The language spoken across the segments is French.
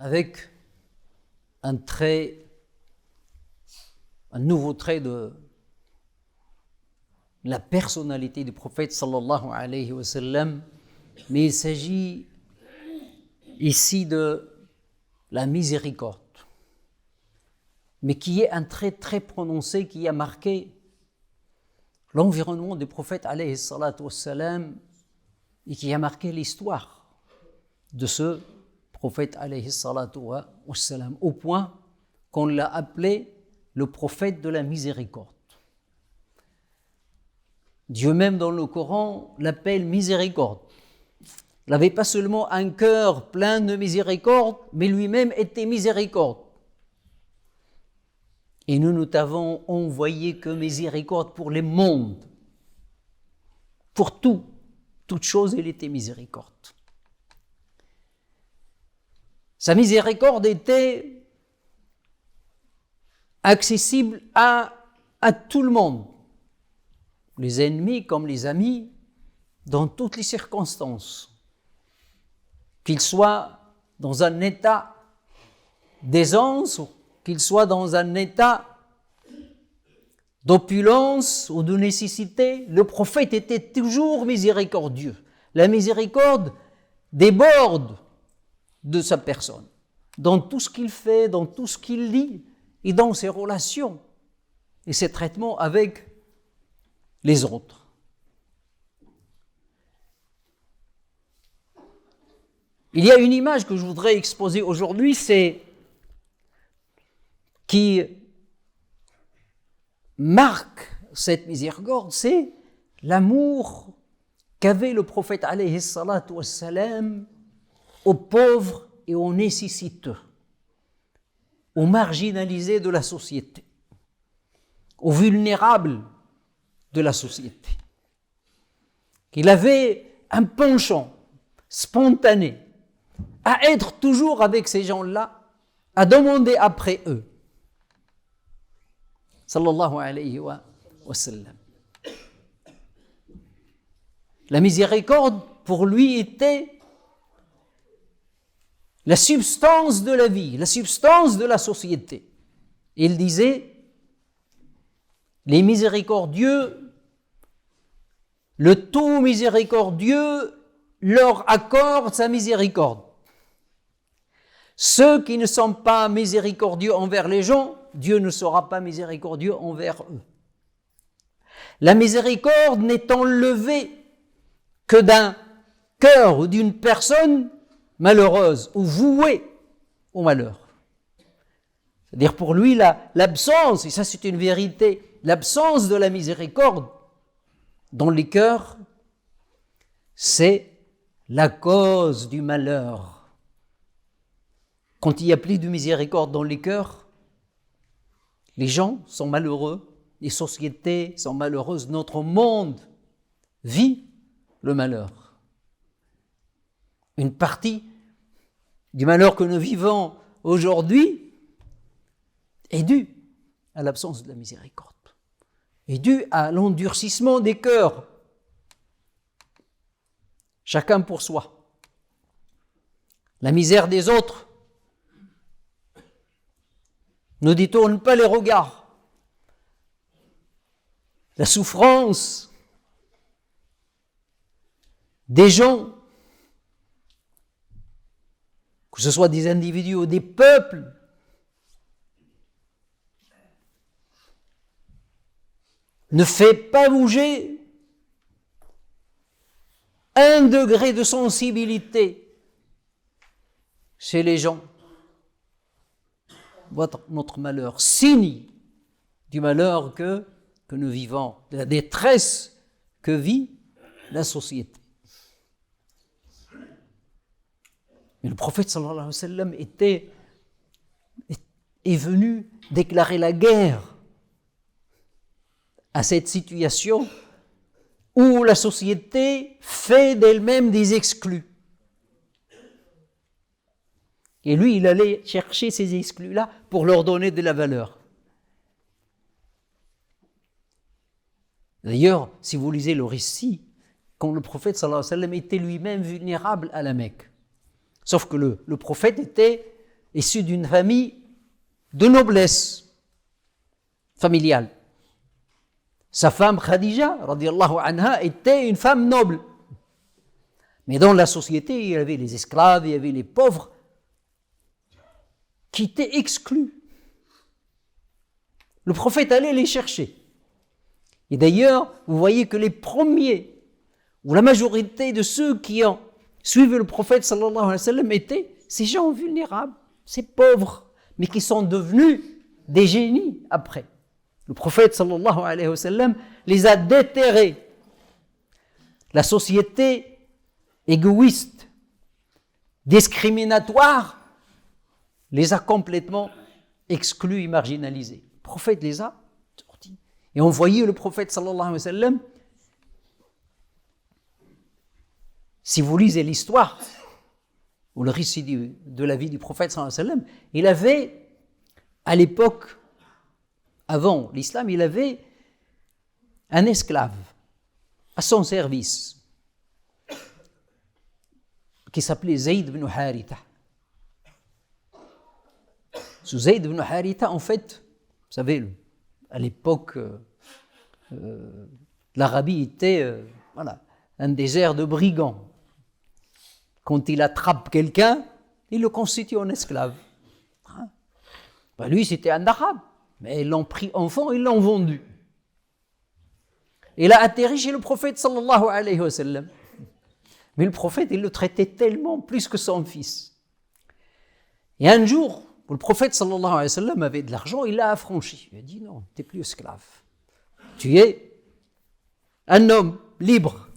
avec un nouveau trait de la personnalité du prophète sallallahu alayhi wa sallam, mais il s'agit ici de la miséricorde, mais qui est un trait très prononcé qui a marqué l'environnement du prophète alayhi salatu wa salam et qui a marqué l'histoire de ce prophète alayhi salatu wa salam, au point qu'on l'a appelé le prophète de la miséricorde. Dieu même dans le Coran l'appelle miséricorde. Il n'avait pas seulement un cœur plein de miséricorde, mais lui-même était miséricorde. Et nous ne t'avons envoyé que miséricorde pour les mondes. Pour toute chose, il était miséricorde. Sa miséricorde était accessible à tout le monde, les ennemis comme les amis, dans toutes les circonstances, qu'ils soient dans un état d'aisance ou qu'ils soient dans un état d'opulence ou de nécessité, le prophète était toujours miséricordieux. La miséricorde déborde de sa personne, dans tout ce qu'il fait, dans tout ce qu'il dit et dans ses relations et ses traitements avec les autres. Il y a une image que je voudrais exposer aujourd'hui, qui marque cette miséricorde, c'est l'amour qu'avait le prophète alayhi salatu wassalam aux pauvres et aux nécessiteux, aux marginalisés de la société, aux vulnérables de la société. Qu'il avait un penchant spontané à être toujours avec ces gens-là, à demander après eux. Sallallahu alayhi wa sallam. La miséricorde, pour lui, était la substance de la vie, la substance de la société. Il disait, les miséricordieux, le tout miséricordieux leur accorde sa miséricorde. Ceux qui ne sont pas miséricordieux envers les gens, Dieu ne sera pas miséricordieux envers eux. La miséricorde n'est enlevée que d'un cœur ou d'une personne malheureuse ou vouée au malheur. C'est-à-dire pour lui, l'absence, et ça c'est une vérité, l'absence de la miséricorde dans les cœurs, c'est la cause du malheur. Quand il n'y a plus de miséricorde dans les cœurs, les gens sont malheureux, les sociétés sont malheureuses, notre monde vit le malheur. Une partie du malheur que nous vivons aujourd'hui est due à l'absence de la miséricorde, est due à l'endurcissement des cœurs. Chacun pour soi. La misère des autres ne détourne pas les regards. La souffrance des gens, que ce soit des individus ou des peuples, ne fait pas bouger un degré de sensibilité chez les gens. Notre malheur, signe du malheur que nous vivons, de la détresse que vit la société. Mais le prophète sallallahu alayhi wa sallam est venu déclarer la guerre à cette situation où la société fait d'elle-même des exclus. Et lui, il allait chercher ces exclus-là pour leur donner de la valeur. D'ailleurs, si vous lisez le récit, quand le prophète sallallahu alayhi wa sallam était lui-même vulnérable à la Mecque, sauf que le prophète était issu d'une famille de noblesse familiale. Sa femme Khadija, radiyallahu anha, était une femme noble. Mais dans la société, il y avait les esclaves, il y avait les pauvres qui étaient exclus. Le prophète allait les chercher. Et d'ailleurs, vous voyez que les premiers, ou la majorité de ceux qui ont suivi le prophète sallallahu alayhi wa sallam étaient ces gens vulnérables, ces pauvres, mais qui sont devenus des génies après. Le prophète sallallahu alayhi wa sallam les a déterrés. La société égoïste, discriminatoire, les a complètement exclus et marginalisés. Le prophète les a sortis. Et on voyait le prophète sallallahu alayhi wa sallam, si vous lisez l'histoire, ou le récit de la vie du prophète sallallahu alayhi wa sallam, il avait, à l'époque, avant l'islam, il avait un esclave à son service qui s'appelait Zayd ibn Haritha. Ce Zayd ibn Haritha, en fait, vous savez, à l'époque, l'Arabie était un désert de brigands. Quand il attrape quelqu'un, il le constitue en esclave. Lui, c'était un Arabe, mais ils l'ont pris enfant, ils l'ont vendu. Il a atterri chez le prophète sallallahu alayhi wa sallam. Mais le prophète, il le traitait tellement plus que son fils. Et un jour, le prophète sallallahu alayhi wa sallam avait de l'argent, il l'a affranchi. Il a dit non, tu n'es plus esclave. Tu es un homme libre.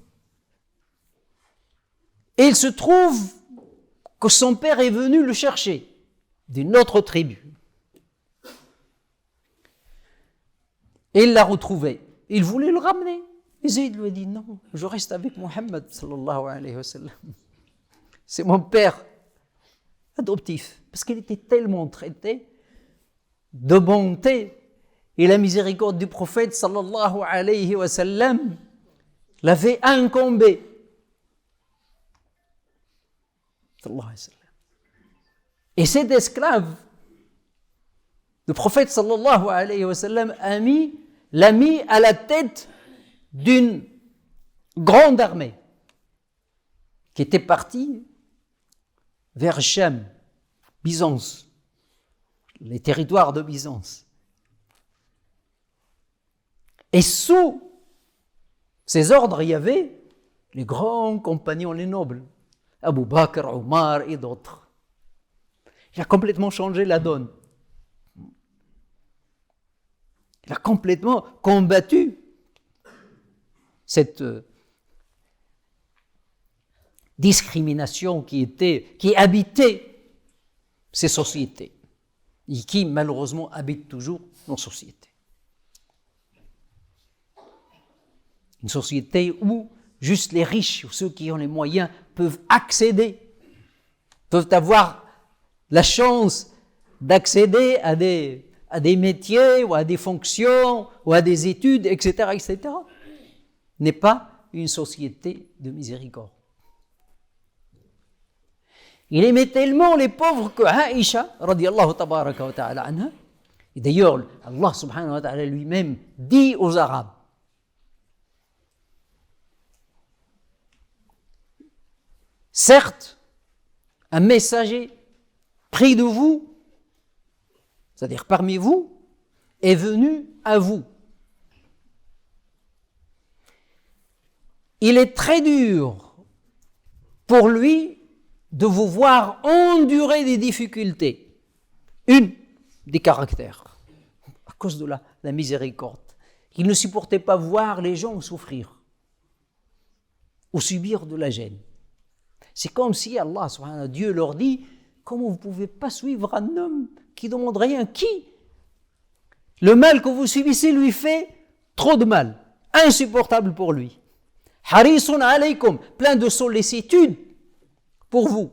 Et il se trouve que son père est venu le chercher d'une autre tribu. Et il l'a retrouvé. Il voulait le ramener. Et Zayd lui a dit non, je reste avec Mohammed sallallahu alayhi wa sallam. C'est mon père adoptif. Parce qu'il était tellement traité de bonté. Et la miséricorde du prophète sallallahu alayhi wa sallam l'avait incombé. Et cet esclave, le prophète sallallahu alayhi wa sallam l'a mis à la tête d'une grande armée qui était partie vers Cham, Byzance, les territoires de Byzance. Et sous ses ordres, il y avait les grands compagnons, les nobles, Abu Bakr, Omar et d'autres. Il a complètement changé la donne. Il a complètement combattu cette discrimination qui habitait ces sociétés et qui malheureusement habite toujours nos sociétés. Une société où juste les riches ou ceux qui ont les moyens peuvent accéder, peuvent avoir la chance d'accéder à des métiers ou à des fonctions ou à des études, etc., etc., n'est pas une société de miséricorde. Il aimait tellement les pauvres que Aïcha, radiyallahu tabaraka wa ta'ala anha, et d'ailleurs Allah subhanahu wa ta'ala lui-même dit aux Arabes, certes, un messager pris de vous, c'est-à-dire parmi vous, est venu à vous. Il est très dur pour lui de vous voir endurer des difficultés. Une, des caractères, à cause de la miséricorde. Il ne supportait pas voir les gens souffrir ou subir de la gêne. C'est comme si Allah, subhanahu wa ta'ala, Dieu leur dit, comment vous ne pouvez pas suivre un homme qui ne demande rien? Qui? Le mal que vous subissez lui fait trop de mal, insupportable pour lui. Harisun alaykum, plein de sollicitude pour vous.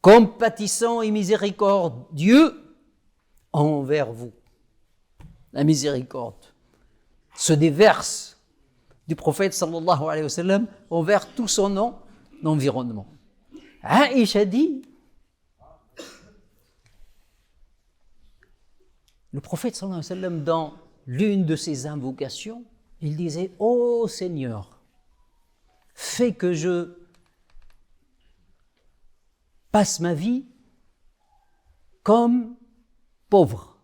Compatissant et miséricordieux envers vous. La miséricorde se déverse du prophète sallallahu alayhi wa sallam envers tout son environnement. Aïcha dit, le prophète sallallahu alayhi wa sallam, dans l'une de ses invocations, il disait, ô Seigneur, fais que je passe ma vie comme pauvre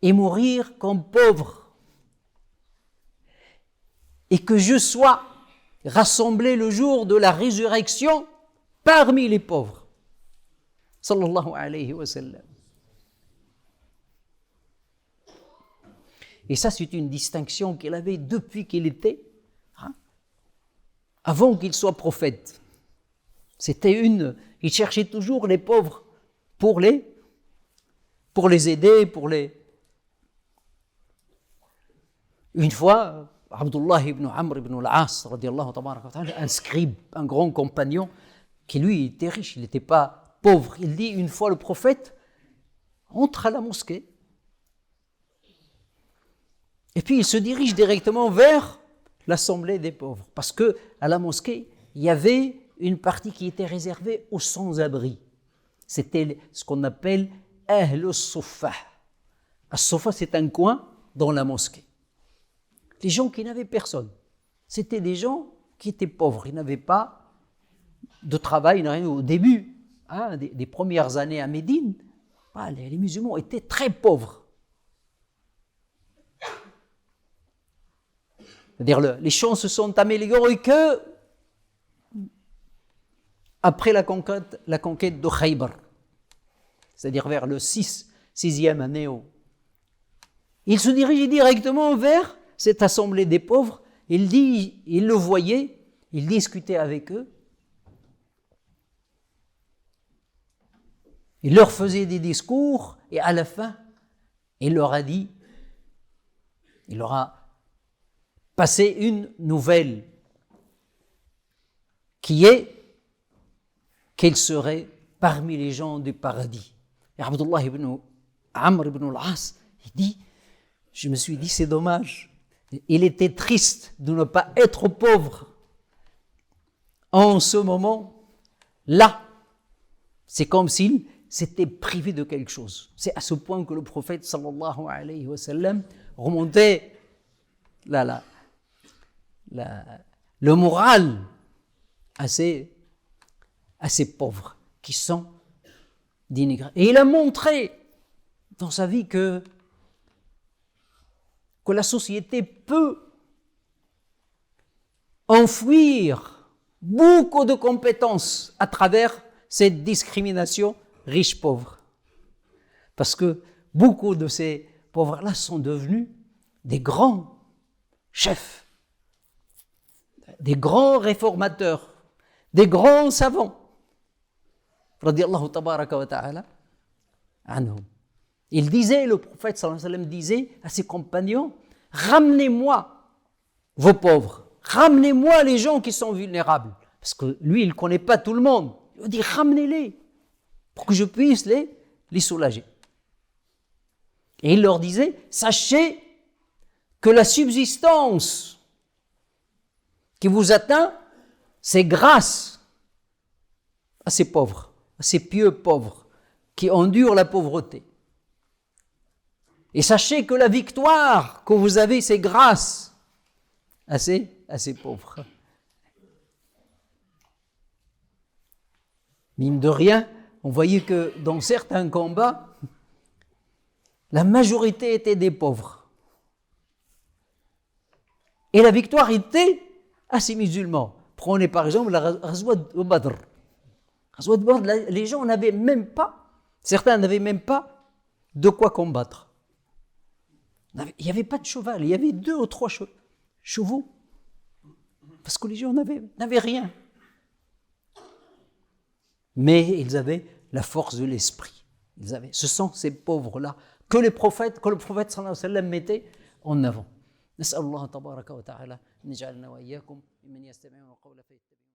et mourir comme pauvre, et que je sois rassemblé le jour de la résurrection parmi les pauvres. Sallallahu alayhi wa sallam. Et ça, c'est une distinction qu'il avait depuis qu'il était, avant qu'il soit prophète. Il cherchait toujours les pauvres pour les aider, Une fois, Abdullah ibn Amr ibn al-As, radiallahu ta'ala, un scribe, un grand compagnon, qui lui était riche, il n'était pas pauvre. Il dit, une fois le prophète entre à la mosquée, et puis il se dirige directement vers l'assemblée des pauvres. Parce que à la mosquée, il y avait une partie qui était réservée aux sans-abri. C'était ce qu'on appelle Ahl al-Suffah. Al-Suffah, c'est un coin dans la mosquée. Les gens qui n'avaient personne. C'était des gens qui étaient pauvres. Ils n'avaient pas de travail. Au début des premières années à Médine, les musulmans étaient très pauvres. C'est-à-dire, les choses se sont améliorées que après la conquête de Khaybar, c'est-à-dire vers le 6e année. Il se dirigeait directement vers cette assemblée des pauvres. Il le voyait, il discutait avec eux. Il leur faisait des discours et à la fin, il leur a passé une nouvelle qui est qu'il serait parmi les gens du paradis. Et Abdullah ibn Amr ibn al-As, il dit, je me suis dit, c'est dommage. Il était triste de ne pas être pauvre en ce moment-là. C'est comme s'il s'était privé de quelque chose. C'est à ce point que le prophète sallallahu alayhi wa sallam remontait le moral à ces pauvres qui sont dénigrés. Et il a montré dans sa vie que la société peut enfouir beaucoup de compétences à travers cette discrimination riche-pauvre. Parce que beaucoup de ces pauvres-là sont devenus des grands chefs, des grands réformateurs, des grands savants. Radiallahu tabaraka wa ta'ala anhum. Il disait, le prophète sallallahu alayhi wa sallam disait à ses compagnons, ramenez-moi vos pauvres, ramenez-moi les gens qui sont vulnérables. Parce que lui, il ne connaît pas tout le monde. Il dit, ramenez-les pour que je puisse les soulager. Et il leur disait, sachez que la subsistance qui vous atteint, c'est grâce à ces pauvres, à ces pieux pauvres qui endurent la pauvreté. Et sachez que la victoire que vous avez, c'est grâce à ces pauvres. Mine de rien, on voyait que dans certains combats, la majorité était des pauvres. Et la victoire était à ces musulmans. Prenez par exemple la Ghazwa de Badr. Ghazwa de Badr, les gens n'avaient même pas, certains n'avaient même pas de quoi combattre. Il n'y avait pas de cheval, il y avait 2 ou 3 chevaux. Parce que les gens n'avaient rien. Mais ils avaient la force de l'esprit. Ce sont ces pauvres-là que le prophète sallallahu alayhi wa sallam mettait en avant. نسأل الله تبارك وتعالى أن يجعلنا وإياكم ممن يستمعون القول فيتبعون